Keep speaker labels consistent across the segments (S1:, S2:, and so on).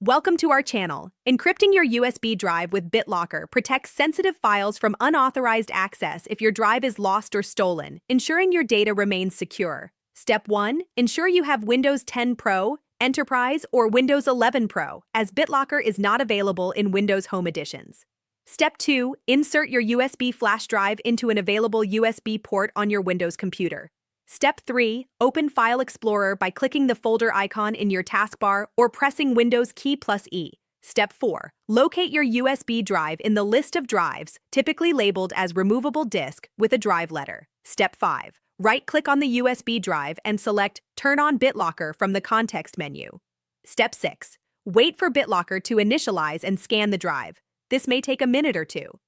S1: Welcome to our channel. Encrypting your USB drive with BitLocker protects sensitive files from unauthorized access if your drive is lost or stolen, ensuring your data remains secure. Step 1. Ensure you have Windows 10 Pro, Enterprise, or Windows 11 Pro, as BitLocker is not available in Windows Home editions. Step 2. Insert your USB flash drive into an available USB port on your Windows computer. Step 3. Open File Explorer by clicking the folder icon in your taskbar or pressing Windows key plus E. Step 4. Locate your USB drive in the list of drives, typically labeled as removable disk, with a drive letter. Step 5. Right-click on the USB drive and select Turn on BitLocker from the context menu. Step 6. Wait for BitLocker to initialize and scan the drive. This may take a minute or two.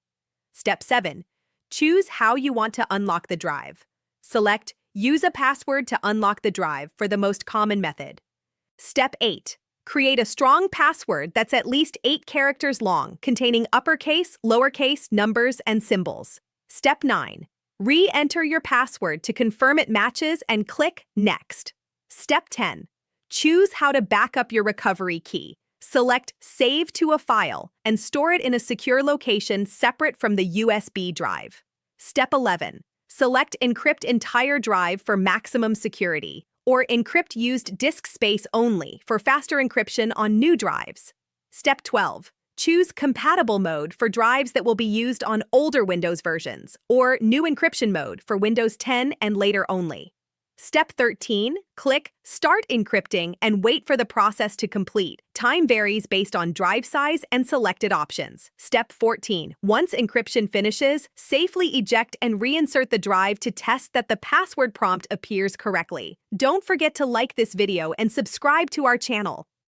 S1: Step 7. Choose how you want to unlock the drive. Select Use a password to unlock the drive for the most common method. Step 8. Create a strong password that's at least 8 characters long, containing uppercase, lowercase, numbers, and symbols. Step 9. Re-enter your password to confirm it matches and click Next. Step 10. Choose how to back up your recovery key. Select Save to a file and store it in a secure location separate from the USB drive. Step 11. Select Encrypt entire drive for maximum security, or Encrypt used disk space only for faster encryption on new drives. Step 12. Choose Compatible mode for drives that will be used on older Windows versions, or New Encryption mode for Windows 10 and later only. Step 13. Click Start Encrypting and wait for the process to complete. Time varies based on drive size and selected options. Step 14. Once encryption finishes, safely eject and reinsert the drive to test that the password prompt appears correctly. Don't forget to like this video and subscribe to our channel.